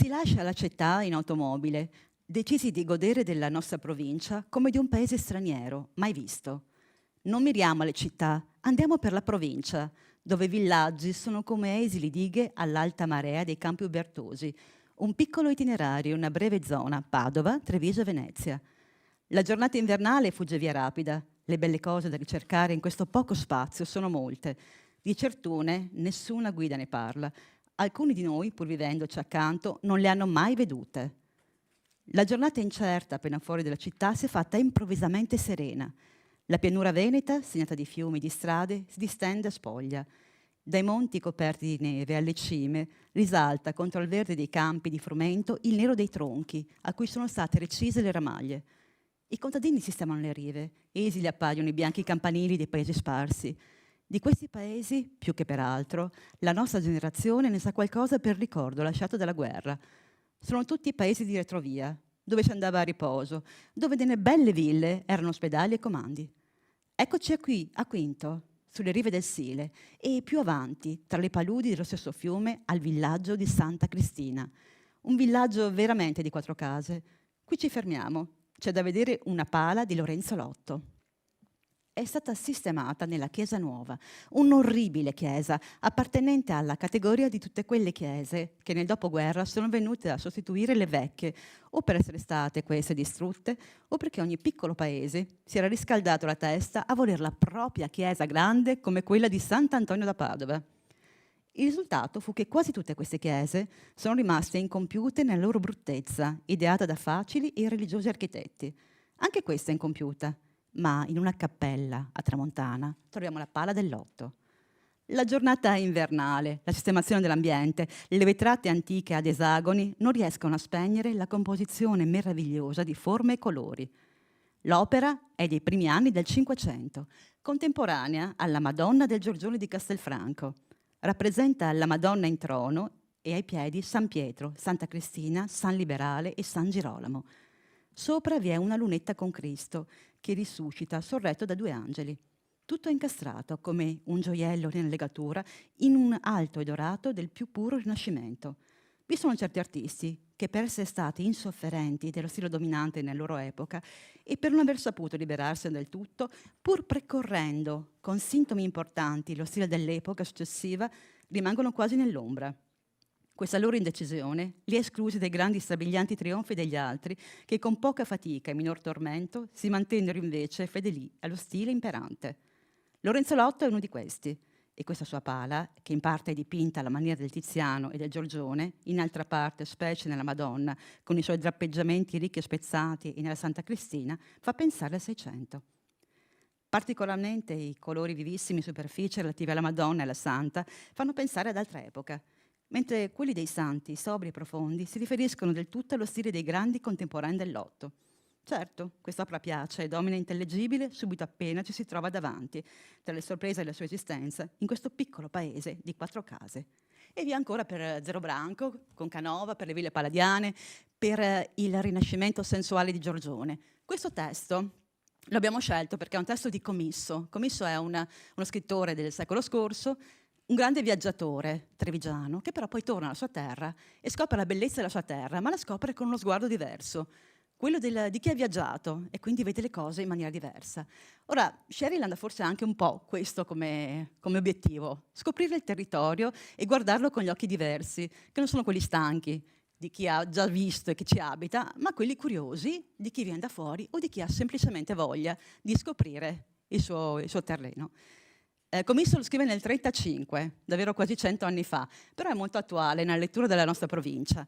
Si lascia la città in automobile, decisi di godere della nostra provincia come di un paese straniero, mai visto. Non miriamo alle città, andiamo per la provincia, dove i villaggi sono come esili dighe all'alta marea dei Campi Ubertosi, un piccolo itinerario, una breve zona, Padova, Treviso e Venezia. La giornata invernale fugge via rapida, le belle cose da ricercare in questo poco spazio sono molte. Di certune nessuna guida ne parla. Alcuni di noi, pur vivendoci accanto, non le hanno mai vedute. La giornata incerta appena fuori dalla città si è fatta improvvisamente serena. La pianura veneta, segnata di fiumi e di strade, si distende a spoglia. Dai monti coperti di neve alle cime risalta contro il verde dei campi di frumento il nero dei tronchi a cui sono state recise le ramaglie. I contadini sistemano le rive, esili appaiono i bianchi campanili dei paesi sparsi. Di questi paesi, più che per altro, la nostra generazione ne sa qualcosa per ricordo lasciato dalla guerra. Sono tutti paesi di retrovia, dove si andava a riposo, dove nelle belle ville erano ospedali e comandi. Eccoci qui, a Quinto, sulle rive del Sile, e più avanti, tra le paludi dello stesso fiume, al villaggio di Santa Cristina. Un villaggio veramente di 4 case. Qui ci fermiamo. C'è da vedere una pala di Lorenzo Lotto. È stata sistemata nella chiesa nuova, un'orribile chiesa appartenente alla categoria di tutte quelle chiese che nel dopoguerra sono venute a sostituire le vecchie, o per essere state queste distrutte, o perché ogni piccolo paese si era riscaldato la testa a voler la propria chiesa grande come quella di Sant'Antonio da Padova. Il risultato fu che quasi tutte queste chiese sono rimaste incompiute nella loro bruttezza, ideata da facili e religiosi architetti. Anche questa è incompiuta, ma in una cappella a Tramontana troviamo la pala del Lotto. La giornata invernale, la sistemazione dell'ambiente, le vetrate antiche ad esagoni non riescono a spegnere la composizione meravigliosa di forme e colori. L'opera è dei primi anni del Cinquecento, contemporanea alla Madonna del Giorgione di Castelfranco. Rappresenta la Madonna in trono e ai piedi San Pietro, Santa Cristina, San Liberale e San Girolamo. Sopra vi è una lunetta con Cristo che risuscita sorretto da 2 angeli. Tutto incastrato come un gioiello nella legatura in un alto e dorato del più puro rinascimento. Vi sono certi artisti che per essere stati insofferenti dello stile dominante nella loro epoca e per non aver saputo liberarsi del tutto, pur precorrendo con sintomi importanti lo stile dell'epoca successiva, rimangono quasi nell'ombra. Questa loro indecisione li ha esclusi dai grandi strabilianti trionfi degli altri che con poca fatica e minor tormento si mantennero invece fedeli allo stile imperante. Lorenzo Lotto è uno di questi, e questa sua pala, che in parte è dipinta alla maniera del Tiziano e del Giorgione, in altra parte, specie nella Madonna, con i suoi drappeggiamenti ricchi e spezzati, e nella Santa Cristina, fa pensare al Seicento. Particolarmente i colori vivissimi in superficie relativi alla Madonna e alla Santa fanno pensare ad altra epoca, mentre quelli dei santi, sobri e profondi, si riferiscono del tutto allo stile dei grandi contemporanei del Lotto. Certo, quest'opera piace e domina intellegibile subito appena ci si trova davanti, tra le sorprese della sua esistenza, in questo piccolo paese di 4 case. E via ancora per Zero Branco, con Canova, per le ville palladiane, per il Rinascimento sensuale di Giorgione. Questo testo lo abbiamo scelto perché è un testo di Commisso. Commisso è uno scrittore del secolo scorso, un grande viaggiatore trevigiano, che però poi torna alla sua terra e scopre la bellezza della sua terra, ma la scopre con uno sguardo diverso, quello di chi ha viaggiato e quindi vede le cose in maniera diversa. Ora, Sheryland ha forse anche un po' questo come obiettivo, scoprire il territorio e guardarlo con gli occhi diversi, che non sono quelli stanchi di chi ha già visto e che ci abita, ma quelli curiosi di chi viene da fuori o di chi ha semplicemente voglia di scoprire il suo terreno. Commisso lo scrive nel 1935, davvero quasi 100 anni fa, però è molto attuale nella lettura della nostra provincia.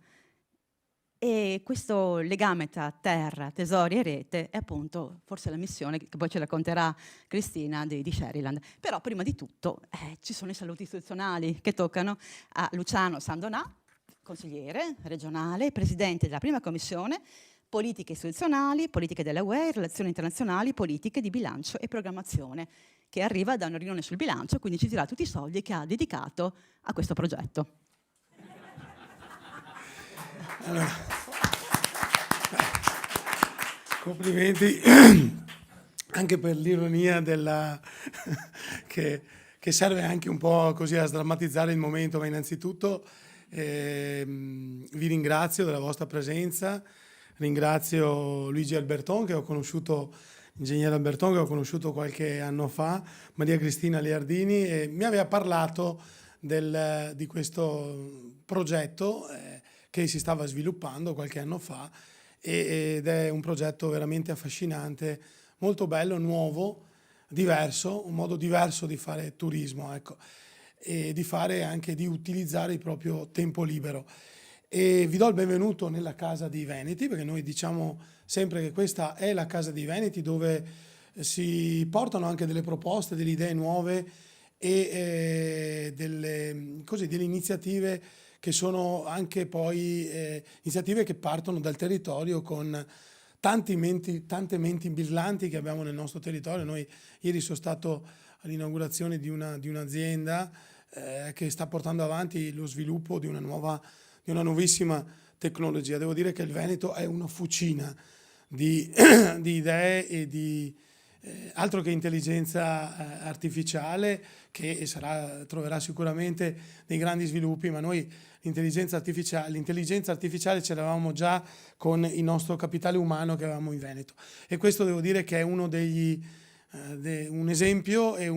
E questo legame tra terra, tesori e rete è appunto forse la missione che poi ci racconterà Cristina di Sheryland. Però prima di tutto ci sono i saluti istituzionali che toccano a Luciano Sandonà, consigliere regionale, presidente della prima commissione, politiche istituzionali, politiche della UE, relazioni internazionali, politiche di bilancio e programmazione, che arriva da una riunione sul bilancio, quindi ci dirà tutti i soldi che ha dedicato a questo progetto. Allora, complimenti anche per l'ironia che serve anche un po' così a sdrammatizzare il momento, ma innanzitutto Vi ringrazio della vostra presenza, ringrazio Luigi Alberton che ho conosciuto, ingegnere Alberton che ho conosciuto qualche anno fa, Maria Cristina Leardini, e mi aveva parlato di questo progetto che si stava sviluppando qualche anno fa ed è un progetto veramente affascinante, molto bello, nuovo, diverso, un modo diverso di fare turismo, ecco, e di fare anche di utilizzare il proprio tempo libero. E vi do il benvenuto nella Casa dei Veneti, perché noi diciamo sempre che questa è la Casa dei Veneti dove si portano anche delle proposte, delle idee nuove e delle iniziative che sono anche poi iniziative che partono dal territorio con tante menti brillanti che abbiamo nel nostro territorio. Noi ieri sono stato all'inaugurazione di un'azienda che sta portando avanti lo sviluppo di una nuovissima tecnologia. Devo dire che il Veneto è una fucina di idee e di altro che intelligenza artificiale che troverà sicuramente dei grandi sviluppi, ma noi l'intelligenza artificiale ce l'avevamo già con il nostro capitale umano che avevamo in Veneto, e questo devo dire che è uno un esempio e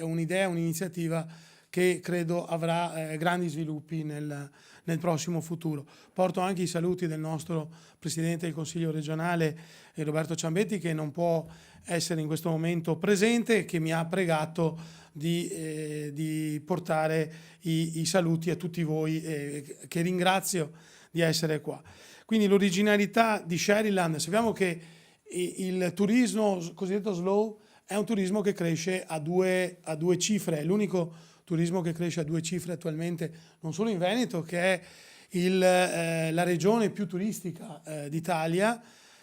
un'idea, un'iniziativa che credo avrà grandi sviluppi nel prossimo futuro. Porto anche i saluti del nostro Presidente del Consiglio regionale, Roberto Ciambetti, che non può essere in questo momento presente e che mi ha pregato di portare i saluti a tutti voi, che ringrazio di essere qua. Quindi l'originalità di Sherryland, sappiamo che il turismo cosiddetto slow è un turismo che cresce a due cifre, è l'unico turismo che cresce a 2 cifre attualmente, non solo in Veneto, che è la regione più turistica d'Italia,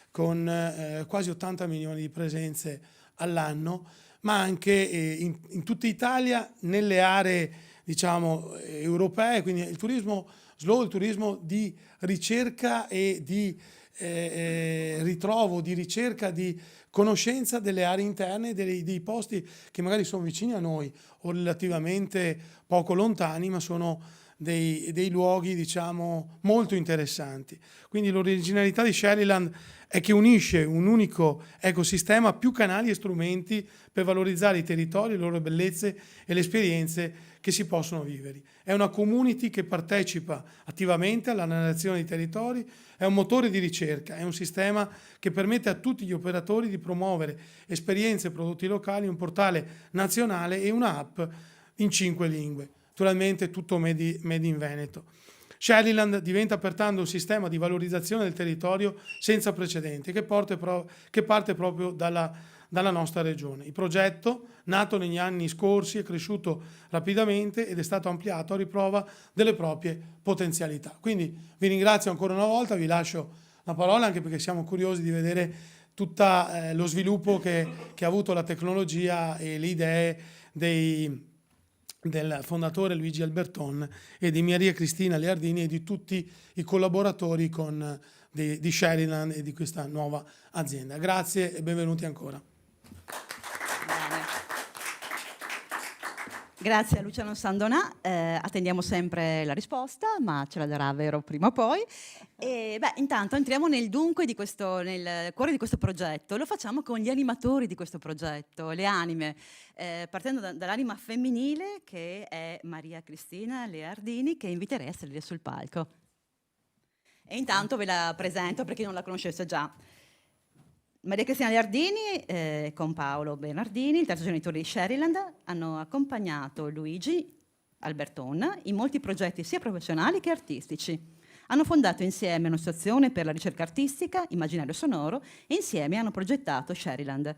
con quasi 80 milioni di presenze all'anno, ma anche in tutta Italia, nelle aree diciamo europee. Quindi il turismo slow, il turismo di ricerca e di ritrovo, di ricerca, di conoscenza delle aree interne, dei posti che magari sono vicini a noi o relativamente poco lontani, ma sono dei luoghi diciamo molto interessanti. Quindi l'originalità di Sherryland è che unisce un unico ecosistema, più canali e strumenti per valorizzare i territori, le loro bellezze e le esperienze che si possono vivere. È una community che partecipa attivamente alla narrazione dei territori, è un motore di ricerca, è un sistema che permette a tutti gli operatori di promuovere esperienze e prodotti locali, un portale nazionale e un'app in 5 lingue. Naturalmente tutto made in Veneto. Sherryland diventa pertanto un sistema di valorizzazione del territorio senza precedenti che parte proprio dalla nostra regione. Il progetto, nato negli anni scorsi, è cresciuto rapidamente ed è stato ampliato a riprova delle proprie potenzialità. Quindi vi ringrazio ancora una volta, vi lascio la parola anche perché siamo curiosi di vedere tutto lo sviluppo che ha avuto la tecnologia e le idee del fondatore Luigi Alberton e di Maria Cristina Leardini e di tutti i collaboratori di Sherryland e di questa nuova azienda. Grazie e benvenuti ancora. Grazie a Luciano Sandonà, attendiamo sempre la risposta, ma ce la darà, vero, prima o poi. E, intanto entriamo nel dunque nel cuore di questo progetto. Lo facciamo con gli animatori di questo progetto, le anime, partendo dall'anima femminile che è Maria Cristina Leardini, che inviterei a salire sul palco. E intanto ve la presento per chi non la conoscesse già. Maria Cristina Leardini con Paolo Bernardini, il terzo genitore di Sherryland, hanno accompagnato Luigi Alberton in molti progetti sia professionali che artistici. Hanno fondato insieme un'associazione per la ricerca artistica, immaginario sonoro, e insieme hanno progettato Sherryland.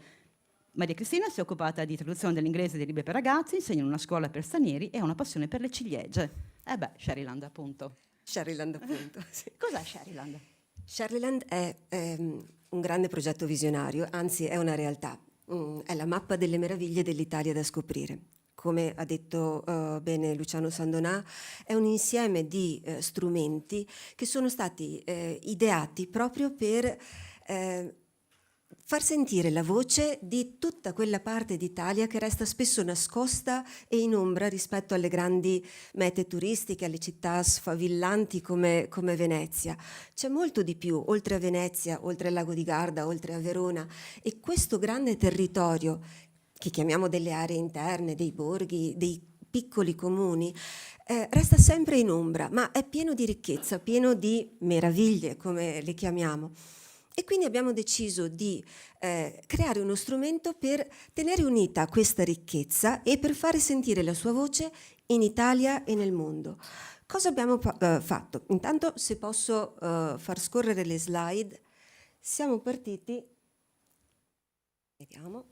Maria Cristina si è occupata di traduzione dell'inglese e dei libri per ragazzi, insegna in una scuola per stranieri e ha una passione per le ciliegie. Sherryland appunto. Sherryland appunto, sì. Cos'è Sherryland? Sherryland è un grande progetto visionario, anzi è una realtà. È la mappa delle meraviglie dell'Italia da scoprire. Come ha detto bene Luciano Sandonà, è un insieme di strumenti che sono stati ideati proprio per far sentire la voce di tutta quella parte d'Italia che resta spesso nascosta e in ombra rispetto alle grandi mete turistiche, alle città sfavillanti come Venezia. C'è molto di più, oltre a Venezia, oltre al lago di Garda, oltre a Verona, e questo grande territorio, che chiamiamo delle aree interne, dei borghi, dei piccoli comuni, resta sempre in ombra, ma è pieno di ricchezza, pieno di meraviglie, come le chiamiamo. E quindi abbiamo deciso di creare uno strumento per tenere unita questa ricchezza e per fare sentire la sua voce in Italia e nel mondo. Cosa abbiamo fatto? Intanto, se posso far scorrere le slide, siamo partiti, vediamo,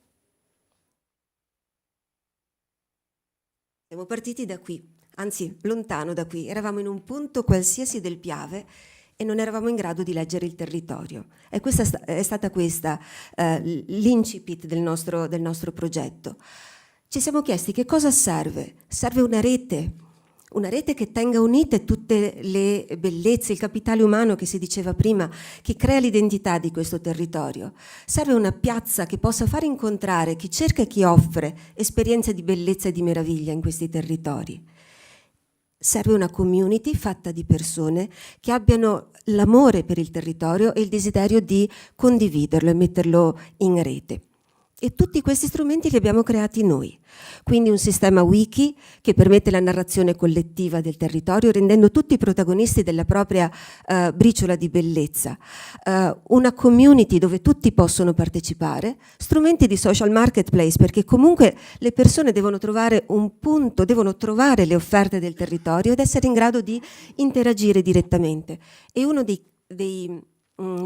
siamo partiti da qui, anzi lontano da qui, eravamo in un punto qualsiasi del Piave e non eravamo in grado di leggere il territorio. E è stata questa l'incipit del nostro progetto. Ci siamo chiesti che cosa serve? Serve una rete che tenga unite tutte le bellezze, il capitale umano che si diceva prima, che crea l'identità di questo territorio. Serve una piazza che possa far incontrare chi cerca e chi offre esperienze di bellezza e di meraviglia in questi territori. Serve una community fatta di persone che abbiano l'amore per il territorio e il desiderio di condividerlo e metterlo in rete. E tutti questi strumenti li abbiamo creati noi. Quindi un sistema wiki che permette la narrazione collettiva del territorio, rendendo tutti i protagonisti della propria briciola di bellezza. Una community dove tutti possono partecipare, strumenti di social marketplace, perché comunque le persone devono trovare un punto, devono trovare le offerte del territorio ed essere in grado di interagire direttamente. E uno dei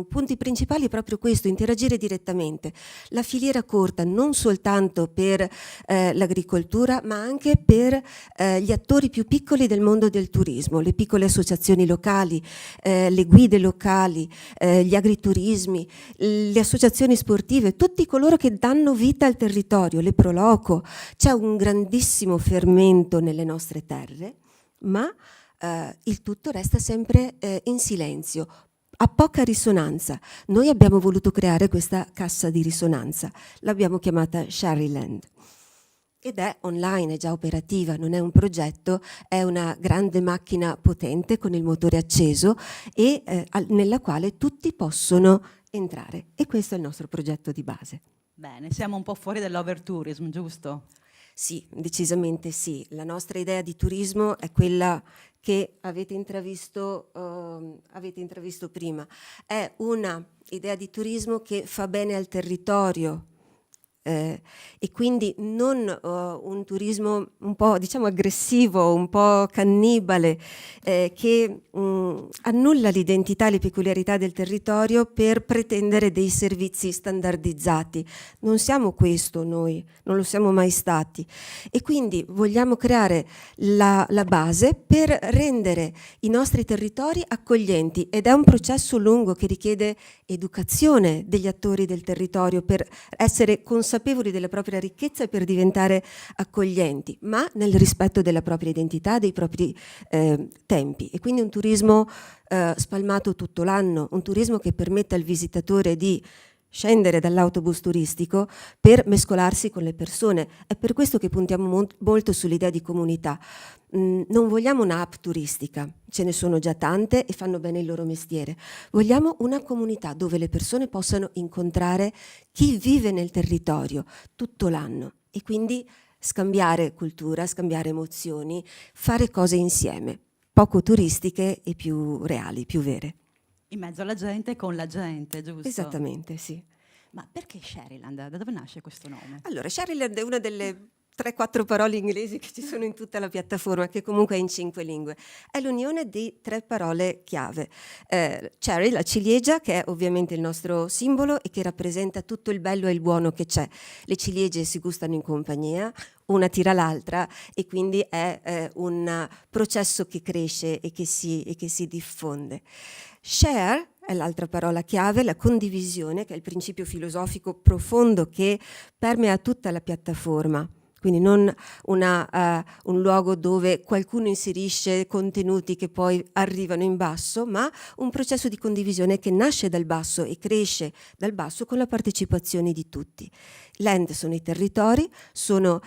punti principali è proprio questo, interagire direttamente. La filiera corta non soltanto per l'agricoltura, ma anche per gli attori più piccoli del mondo del turismo, le piccole associazioni locali, le guide locali, gli agriturismi, le associazioni sportive, tutti coloro che danno vita al territorio, le Proloco. C'è un grandissimo fermento nelle nostre terre, ma il tutto resta sempre in silenzio, ha poca risonanza. Noi abbiamo voluto creare questa cassa di risonanza, l'abbiamo chiamata Sharyland ed è online, è già operativa, non è un progetto, è una grande macchina potente con il motore acceso e nella quale tutti possono entrare, e questo è il nostro progetto di base. Bene, siamo un po' fuori dall'overtourism, giusto? Sì, decisamente sì. La nostra idea di turismo è quella che avete intravisto prima. È una idea di turismo che fa bene al territorio e quindi non un turismo un po', diciamo, aggressivo, un po' cannibale, che annulla l'identità e le peculiarità del territorio per pretendere dei servizi standardizzati. Non siamo questo noi, non lo siamo mai stati, e quindi vogliamo creare la base per rendere i nostri territori accoglienti, ed è un processo lungo che richiede educazione degli attori del territorio per essere consapevoli della propria ricchezza e per diventare accoglienti, ma nel rispetto della propria identità, dei propri tempi. E quindi un turismo spalmato tutto l'anno, un turismo che permetta al visitatore di scendere dall'autobus turistico per mescolarsi con le persone. È per questo che puntiamo molto sull'idea di comunità. Non vogliamo un'app turistica, ce ne sono già tante e fanno bene il loro mestiere. Vogliamo una comunità dove le persone possano incontrare chi vive nel territorio tutto l'anno e quindi scambiare cultura, scambiare emozioni, fare cose insieme, poco turistiche e più reali, più vere. In mezzo alla gente, con la gente, giusto? Esattamente, sì. Ma perché Sharyland? Da dove nasce questo nome? Allora, Sharyland è una delle 3-4 parole inglesi che ci sono in tutta la piattaforma, che comunque è in 5 lingue. È l'unione di 3 parole chiave. Cherry, la ciliegia, che è ovviamente il nostro simbolo e che rappresenta tutto il bello e il buono che c'è. Le ciliegie si gustano in compagnia, una tira l'altra, e quindi è un processo che cresce e che si diffonde. Share è l'altra parola chiave, la condivisione, che è il principio filosofico profondo che permea tutta la piattaforma. quindi non un luogo dove qualcuno inserisce contenuti che poi arrivano in basso, ma un processo di condivisione che nasce dal basso e cresce dal basso con la partecipazione di tutti. Land sono i territori, sono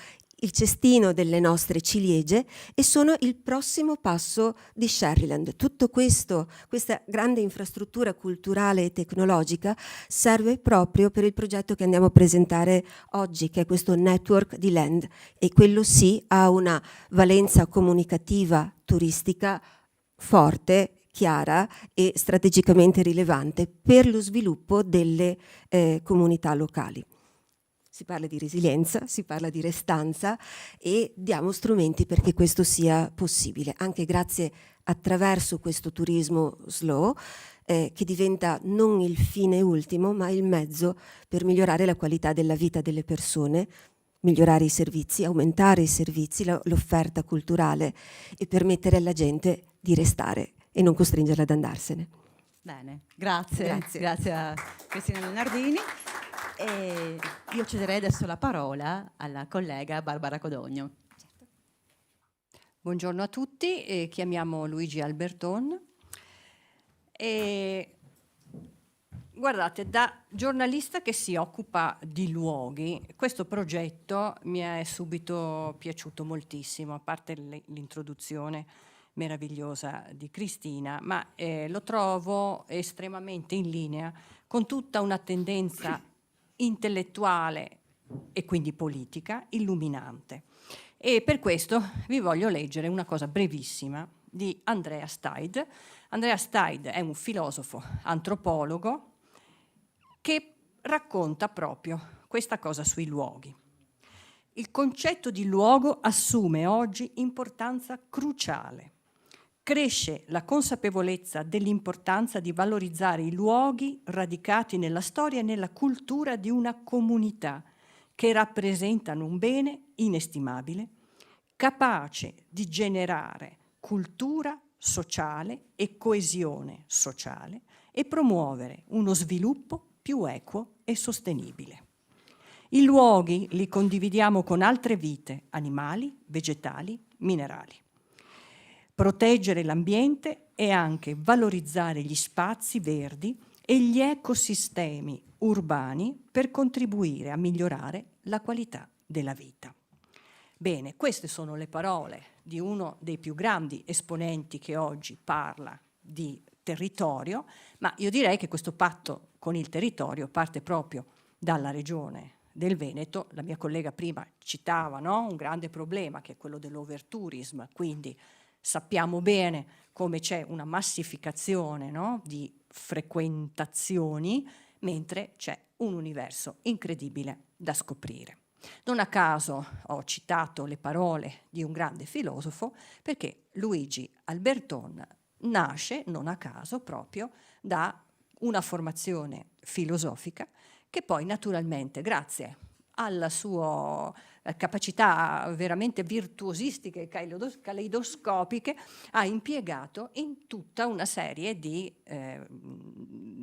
il cestino delle nostre ciliegie e sono il prossimo passo di Sherryland. Tutto questo, questa grande infrastruttura culturale e tecnologica serve proprio per il progetto che andiamo a presentare oggi, che è questo network di Land, e quello sì ha una valenza comunicativa turistica forte, chiara e strategicamente rilevante per lo sviluppo delle comunità locali. Si parla di resilienza, si parla di restanza e diamo strumenti perché questo sia possibile, anche grazie attraverso questo turismo slow che diventa non il fine ultimo, ma il mezzo per migliorare la qualità della vita delle persone, migliorare i servizi, aumentare i servizi, l'offerta culturale e permettere alla gente di restare e non costringerla ad andarsene. Bene, grazie. Grazie. Grazie a Cristina Leonardini. E io cederei adesso la parola alla collega Barbara Codogno. Buongiorno a tutti, chiamiamo Luigi Alberton. Guardate, da giornalista che si occupa di luoghi, questo progetto mi è subito piaciuto moltissimo, a parte l'introduzione meravigliosa di Cristina, ma lo trovo estremamente in linea con tutta una tendenza intellettuale e quindi politica illuminante. E per questo vi voglio leggere una cosa brevissima di Andrea Steid. Andrea Steid è un filosofo antropologo che racconta proprio questa cosa sui luoghi. Il concetto di luogo assume oggi importanza cruciale. Cresce la consapevolezza dell'importanza di valorizzare i luoghi radicati nella storia e nella cultura di una comunità che rappresentano un bene inestimabile, capace di generare cultura sociale e coesione sociale e promuovere uno sviluppo più equo e sostenibile. I luoghi li condividiamo con altre vite, animali, vegetali, minerali. Proteggere l'ambiente e anche valorizzare gli spazi verdi e gli ecosistemi urbani per contribuire a migliorare la qualità della vita. Bene, queste sono le parole di uno dei più grandi esponenti che oggi parla di territorio, ma io direi che questo patto con il territorio parte proprio dalla regione del Veneto. La mia collega prima citava, no? Un grande problema che è quello dell'overtourism, quindi sappiamo bene come c'è una massificazione, no? Di frequentazioni, mentre c'è un universo incredibile da scoprire. Non a caso ho citato le parole di un grande filosofo, perché Luigi Alberton nasce, non a caso, proprio da una formazione filosofica che poi naturalmente, grazie alla sua capacità veramente virtuosistiche e caleidoscopiche, ha impiegato in tutta una serie di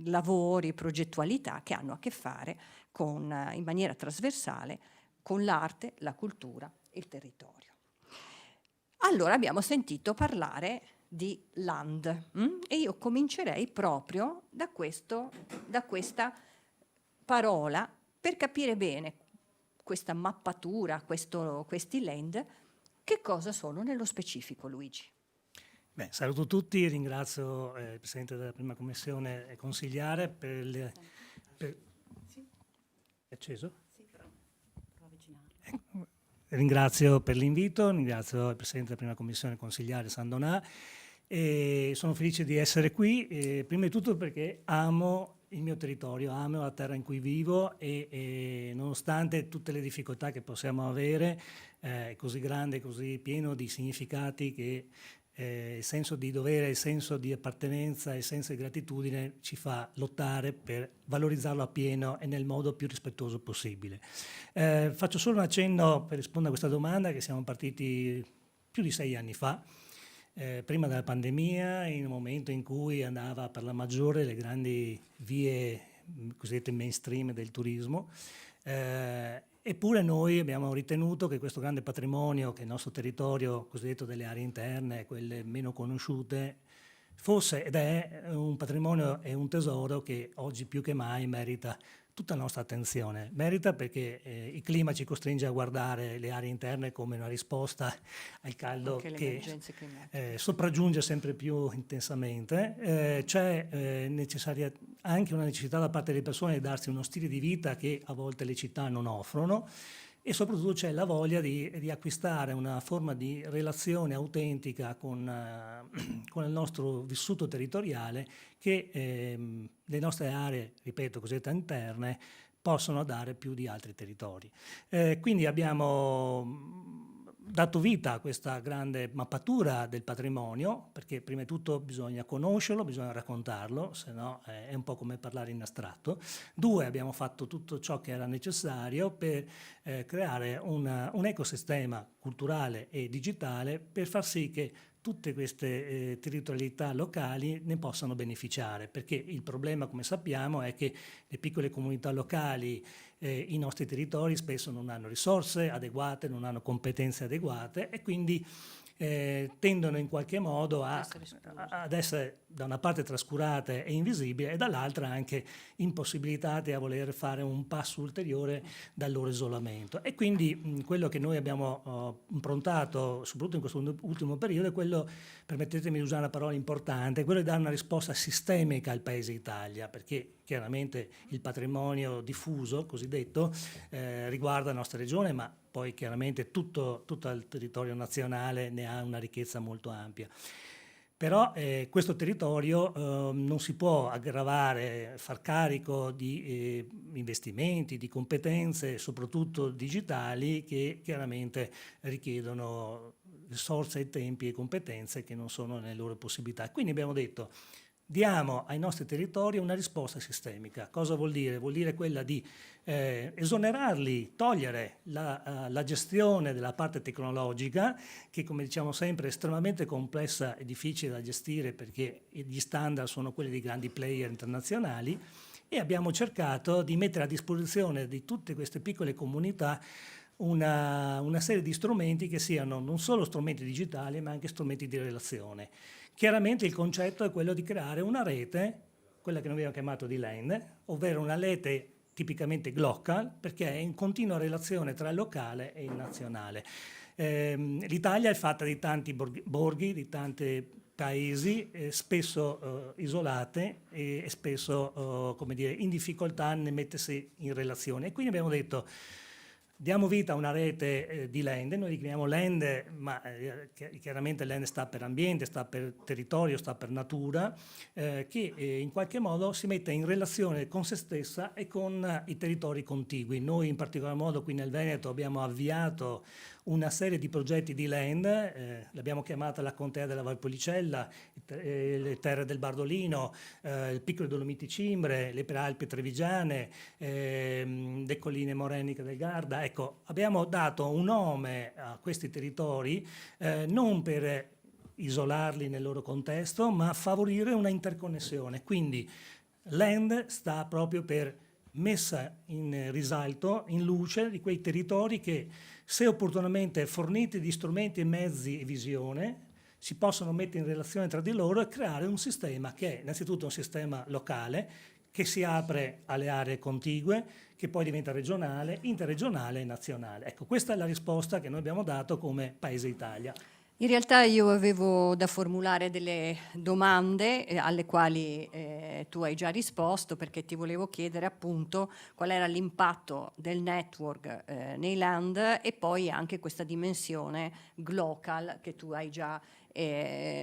lavori, progettualità che hanno a che fare con, in maniera trasversale con l'arte, la cultura e il territorio. Allora abbiamo sentito parlare di land e io comincerei proprio da questa parola per capire bene questa mappatura, questi land, che cosa sono nello specifico, Luigi? Beh, saluto tutti, ringrazio il Presidente della Prima Commissione e consigliare per È acceso? Sì, però avvicinare. Ringrazio per l'invito, ringrazio il Presidente della Prima Commissione e consigliare Sandonà e sono felice di essere qui, prima di tutto perché amo il mio territorio, amo la terra in cui vivo e nonostante tutte le difficoltà che possiamo avere, è così grande, così pieno di significati che il senso di dovere, il senso di appartenenza, il senso di gratitudine ci fa lottare per valorizzarlo appieno e nel modo più rispettoso possibile. Faccio solo un accenno per rispondere a questa domanda, che siamo partiti più di 6 anni fa, prima della pandemia, in un momento in cui andava per la maggiore le grandi vie cosiddette mainstream del turismo, Eppure noi abbiamo ritenuto che questo grande patrimonio, che è il nostro territorio cosiddetto delle aree interne, quelle meno conosciute, fosse ed è un patrimonio e un tesoro che oggi più che mai merita tutta la nostra attenzione. Merita perché il clima ci costringe a guardare le aree interne come una risposta al caldo Anche le che emergenze climatiche. sopraggiunge sempre più intensamente. C'è necessaria anche una necessità da parte delle persone di darsi uno stile di vita che a volte le città non offrono, e soprattutto c'è la voglia di acquistare una forma di relazione autentica con il nostro vissuto territoriale che le nostre aree, ripeto, cosiddette interne, possono dare più di altri territori. Quindi abbiamo dato vita a questa grande mappatura del patrimonio, perché prima di tutto bisogna conoscerlo, bisogna raccontarlo, se no è un po' come parlare in astratto. 2, abbiamo fatto tutto ciò che era necessario per creare un ecosistema culturale e digitale per far sì che tutte queste territorialità locali ne possano beneficiare, perché il problema, come sappiamo, è che le piccole comunità locali, i nostri territori spesso non hanno risorse adeguate, non hanno competenze adeguate e quindi tendono in qualche modo ad essere da una parte trascurate e invisibili e dall'altra anche impossibilitate a voler fare un passo ulteriore dal loro isolamento. E quindi quello che noi abbiamo improntato, soprattutto in questo ultimo periodo, è quello, permettetemi di usare una parola importante, quello di dare una risposta sistemica al Paese Italia, perché chiaramente il patrimonio diffuso, cosiddetto, riguarda la nostra regione, ma poi chiaramente tutto il territorio nazionale ne ha una ricchezza molto ampia. Però questo territorio non si può aggravare, far carico di investimenti, di competenze, soprattutto digitali, che chiaramente richiedono risorse e tempi e competenze che non sono nelle loro possibilità. Quindi abbiamo detto: diamo ai nostri territori una risposta sistemica. Cosa vuol dire? Vuol dire quella di esonerarli, togliere la gestione della parte tecnologica, che come diciamo sempre è estremamente complessa e difficile da gestire perché gli standard sono quelli di grandi player internazionali, e abbiamo cercato di mettere a disposizione di tutte queste piccole comunità una serie di strumenti che siano non solo strumenti digitali ma anche strumenti di relazione. Chiaramente il concetto è quello di creare una rete, quella che noi abbiamo chiamato di LAN, ovvero una rete tipicamente global, perché è in continua relazione tra il locale e il nazionale. L'Italia è fatta di tanti borghi, di tanti paesi, spesso isolate e spesso come dire, in difficoltà nel mettersi in relazione. E quindi abbiamo detto: diamo vita a una rete di land, noi li chiamiamo land, ma chiaramente land sta per ambiente, sta per territorio, sta per natura, che in qualche modo si mette in relazione con se stessa e con i territori contigui. Noi in particolar modo qui nel Veneto abbiamo avviato una serie di progetti di land, l'abbiamo chiamata la Contea della Valpolicella, le terre del Bardolino, il Piccolo Dolomiti Cimbre, le Prealpi Trevigiane, le colline moreniche del Garda. Ecco, abbiamo dato un nome a questi territori non per isolarli nel loro contesto, ma favorire una interconnessione. Quindi land sta proprio per messa in risalto, in luce di quei territori che, se opportunamente forniti di strumenti e mezzi e visione, si possono mettere in relazione tra di loro e creare un sistema che è innanzitutto un sistema locale, che si apre alle aree contigue, che poi diventa regionale, interregionale e nazionale. Ecco, questa è la risposta che noi abbiamo dato come Paese Italia. In realtà io avevo da formulare delle domande alle quali tu hai già risposto, perché ti volevo chiedere appunto qual era l'impatto del network nei land e poi anche questa dimensione global che tu hai già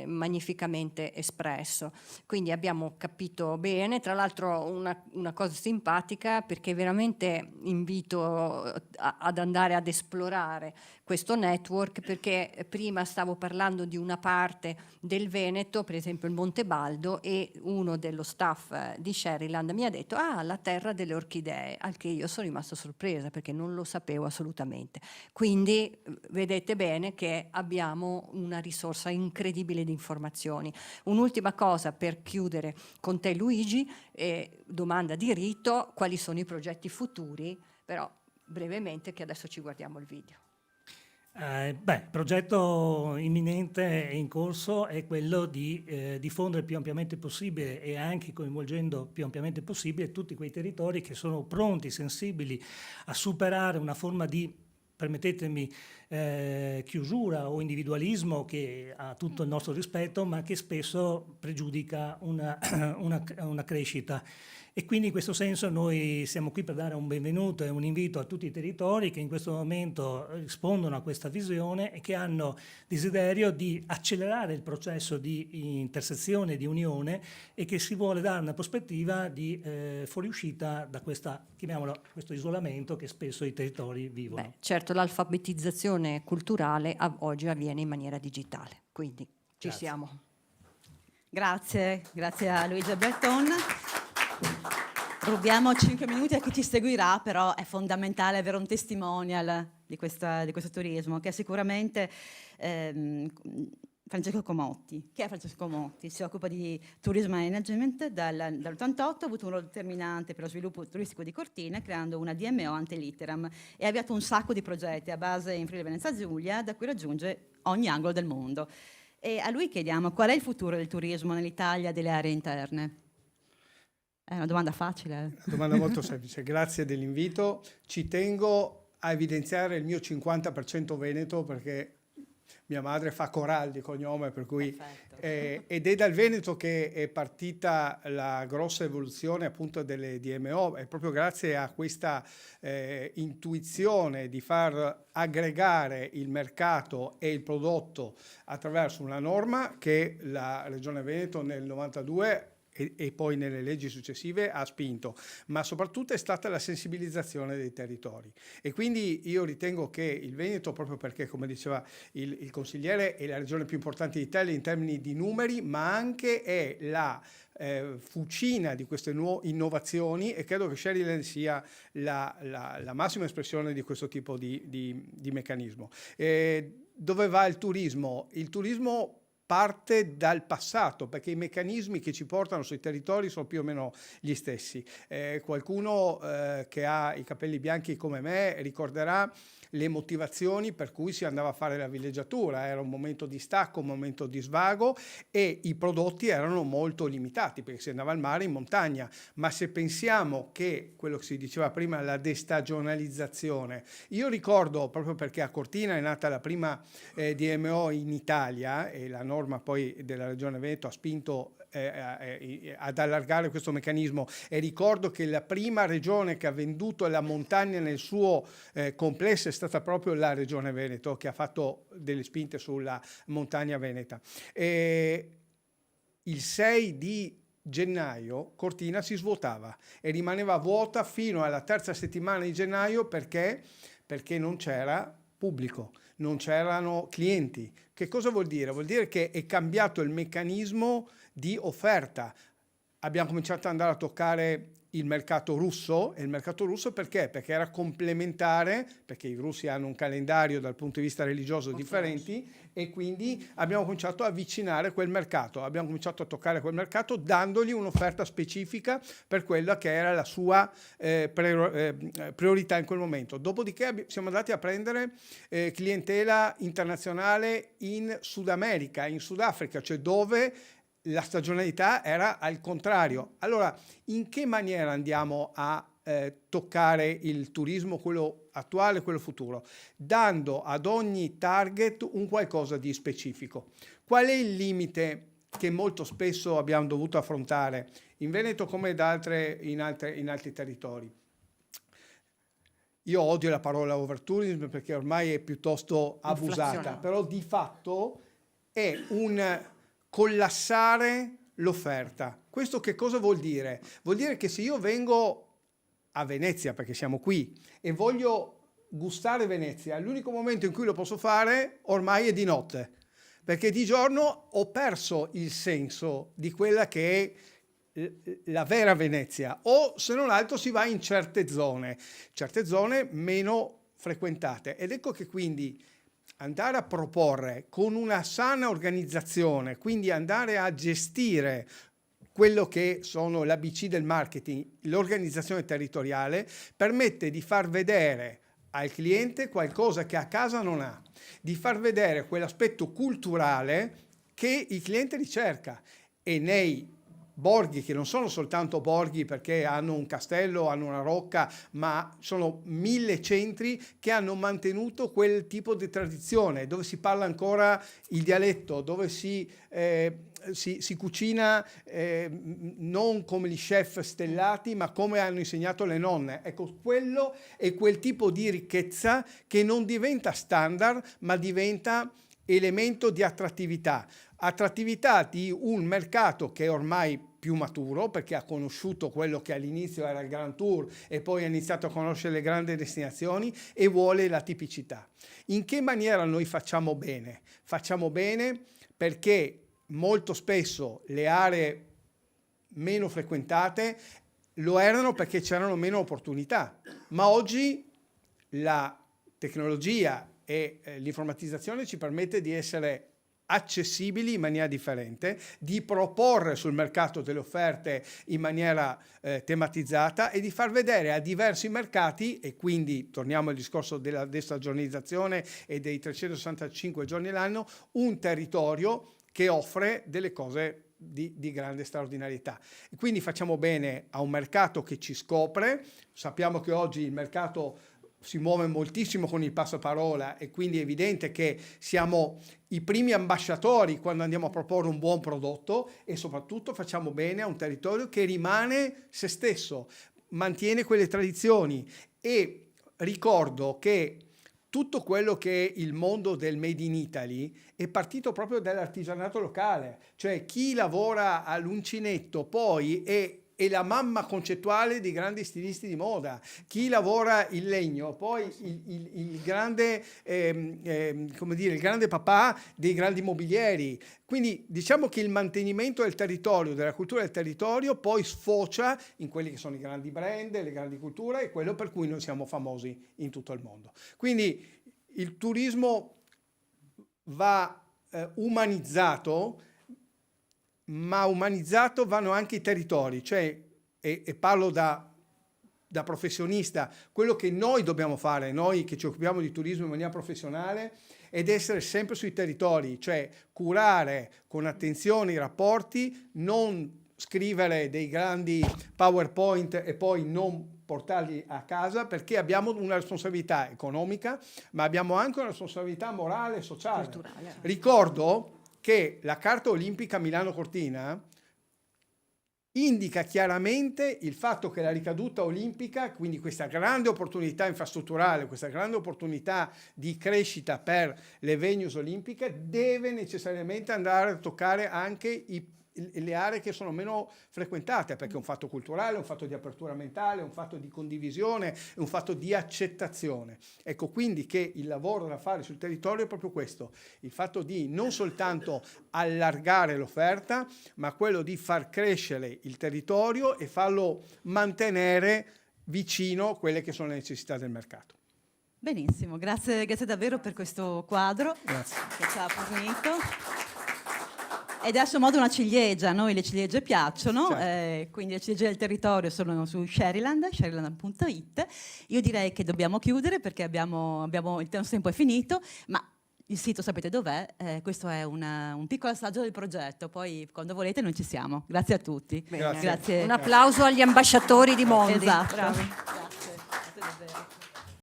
magnificamente espresso. Quindi abbiamo capito bene. Tra l'altro una cosa simpatica, perché veramente invito ad andare ad esplorare questo network, perché prima stavo parlando di una parte del Veneto, per esempio il Monte Baldo, e uno dello staff di Sherryland mi ha detto: ah, la terra delle orchidee, al che io sono rimasta sorpresa perché non lo sapevo assolutamente. Quindi vedete bene che abbiamo una risorsa incredibile di informazioni. Un'ultima cosa per chiudere con te, Luigi, domanda di rito: quali sono i progetti futuri però brevemente, che adesso ci guardiamo il video. Progetto imminente e in corso è quello di diffondere più ampiamente possibile e anche coinvolgendo più ampiamente possibile tutti quei territori che sono pronti, sensibili a superare una forma di, permettetemi, chiusura o individualismo che ha tutto il nostro rispetto, ma che spesso pregiudica una crescita. E quindi in questo senso noi siamo qui per dare un benvenuto e un invito a tutti i territori che in questo momento rispondono a questa visione e che hanno desiderio di accelerare il processo di intersezione, di unione, e che si vuole dare una prospettiva di fuoriuscita da chiamiamolo, questo isolamento che spesso i territori vivono. Beh, certo, l'alfabetizzazione culturale oggi avviene in maniera digitale, quindi ci siamo. Grazie a Luigia Berton. Rubiamo 5 minuti a chi ci seguirà, però è fondamentale avere un testimonial di questo turismo, che è sicuramente Francesco Comotti. Chi è Francesco Comotti? Si occupa di tourism management dall'88, ha avuto un ruolo determinante per lo sviluppo turistico di Cortina, creando una DMO ante litteram, e ha avviato un sacco di progetti a base in Friuli Venezia Giulia, da cui raggiunge ogni angolo del mondo. E a lui chiediamo qual è il futuro del turismo nell'Italia delle aree interne. È una domanda facile. Una domanda molto semplice, grazie dell'invito. Ci tengo a evidenziare il mio 50% veneto, perché mia madre fa Coral di cognome, per cui ed è dal Veneto che è partita la grossa evoluzione appunto delle DMO, è proprio grazie a questa intuizione di far aggregare il mercato e il prodotto attraverso una norma che la Regione Veneto nel 92 e poi nelle leggi successive ha spinto, ma soprattutto è stata la sensibilizzazione dei territori. E quindi io ritengo che il Veneto, proprio perché, come diceva il consigliere, è la regione più importante d'Italia in termini di numeri, ma anche è la fucina di queste innovazioni, e credo che Sherryland sia la massima espressione di questo tipo di meccanismo. Dove va il turismo? Il turismo parte dal passato, perché i meccanismi che ci portano sui territori sono più o meno gli stessi. Qualcuno che ha i capelli bianchi come me ricorderà le motivazioni per cui si andava a fare la villeggiatura. Era un momento di stacco, un momento di svago, e i prodotti erano molto limitati perché si andava al mare, in montagna. Ma se pensiamo che quello che si diceva prima, la destagionalizzazione, io ricordo, proprio perché a Cortina è nata la prima DMO in Italia e la norma poi della Regione Veneto ha spinto ad allargare questo meccanismo, e ricordo che la prima regione che ha venduto la montagna nel suo complesso è stata proprio la Regione Veneto, che ha fatto delle spinte sulla montagna veneta. Il 6 di gennaio Cortina si svuotava e rimaneva vuota fino alla terza settimana di gennaio perché non c'era pubblico, non c'erano clienti. Che cosa vuol dire? Vuol dire che è cambiato il meccanismo di offerta. Abbiamo cominciato ad andare a toccare il mercato russo, e il mercato russo perché? Perché era complementare, perché i russi hanno un calendario dal punto di vista religioso differenti, e quindi abbiamo cominciato a avvicinare quel mercato, abbiamo cominciato a toccare quel mercato dandogli un'offerta specifica per quella che era la sua priorità in quel momento. Dopodiché siamo andati a prendere clientela internazionale in Sud America, in Sudafrica, cioè dove la stagionalità era al contrario. Allora, in che maniera andiamo a toccare il turismo, quello attuale, quello futuro? Dando ad ogni target un qualcosa di specifico. Qual è il limite che molto spesso abbiamo dovuto affrontare in Veneto come in altri territori? Io odio la parola overtourism perché ormai è piuttosto abusata, però di fatto è un collassare l'offerta. Questo che cosa vuol dire? Vuol dire che se io vengo a Venezia, perché siamo qui, e voglio gustare Venezia, l'unico momento in cui lo posso fare ormai è di notte, perché di giorno ho perso il senso di quella che è la vera Venezia, o se non altro si va in certe zone meno frequentate. Ed ecco che quindi andare a proporre con una sana organizzazione, quindi andare a gestire quello che sono l'ABC del marketing, l'organizzazione territoriale, permette di far vedere al cliente qualcosa che a casa non ha, di far vedere quell'aspetto culturale che il cliente ricerca. E nei borghi, che non sono soltanto borghi perché hanno un castello, hanno una rocca, ma sono 1000 centri che hanno mantenuto quel tipo di tradizione, dove si parla ancora il dialetto, dove si cucina non come gli chef stellati, ma come hanno insegnato le nonne. Ecco, quello è quel tipo di ricchezza che non diventa standard, ma diventa elemento di attrattività di un mercato che è ormai più maturo, perché ha conosciuto quello che all'inizio era il Grand Tour e poi ha iniziato a conoscere le grandi destinazioni e vuole la tipicità. In che maniera noi facciamo bene? Facciamo bene perché molto spesso le aree meno frequentate lo erano perché c'erano meno opportunità, ma oggi la tecnologia e l'informatizzazione ci permette di essere accessibili in maniera differente, di proporre sul mercato delle offerte in maniera tematizzata e di far vedere a diversi mercati, e quindi torniamo al discorso della destagionalizzazione e dei 365 giorni all'anno, un territorio che offre delle cose di grande straordinarietà. E quindi facciamo bene a un mercato che ci scopre. Sappiamo che oggi il mercato si muove moltissimo con il passaparola e quindi è evidente che siamo i primi ambasciatori quando andiamo a proporre un buon prodotto, e soprattutto facciamo bene a un territorio che rimane se stesso, mantiene quelle tradizioni. E ricordo che tutto quello che è il mondo del Made in Italy è partito proprio dall'artigianato locale, cioè chi lavora all'uncinetto poi è la mamma concettuale di grandi stilisti di moda, chi lavora il legno, poi il grande, come dire, il grande papà dei grandi mobilieri. Quindi diciamo che il mantenimento del territorio, della cultura del territorio, poi sfocia in quelli che sono i grandi brand, le grandi culture, e quello per cui noi siamo famosi in tutto il mondo. Quindi il turismo va umanizzato, ma umanizzato vanno anche i territori, cioè, e parlo da professionista, quello che noi dobbiamo fare, noi che ci occupiamo di turismo in maniera professionale, ed essere sempre sui territori, cioè curare con attenzione i rapporti, non scrivere dei grandi PowerPoint e poi non portarli a casa, perché abbiamo una responsabilità economica, ma abbiamo anche una responsabilità morale e sociale. Culturale. Ricordo che la Carta Olimpica Milano-Cortina indica chiaramente il fatto che la ricaduta olimpica, quindi questa grande opportunità infrastrutturale, questa grande opportunità di crescita per le venues olimpiche, deve necessariamente andare a toccare anche le aree che sono meno frequentate, perché è un fatto culturale, è un fatto di apertura mentale, è un fatto di condivisione, è un fatto di accettazione. Ecco quindi che il lavoro da fare sul territorio è proprio questo, il fatto di non soltanto allargare l'offerta, ma quello di far crescere il territorio e farlo mantenere vicino quelle che sono le necessità del mercato. Benissimo, grazie davvero per questo quadro Grazie. che ci ha fornito. Ed è a suo modo una ciliegia, a noi le ciliegie piacciono, Certo. quindi le ciliegie del territorio sono su Sharyland.it. Io direi che dobbiamo chiudere perché abbiamo il nostro tempo è finito, ma il sito sapete dov'è, questo è un piccolo assaggio del progetto, poi quando volete noi ci siamo. Grazie a tutti. Bene. Grazie. Un applauso agli ambasciatori di Mondi. Esatto. Bravi. Grazie. Grazie davvero.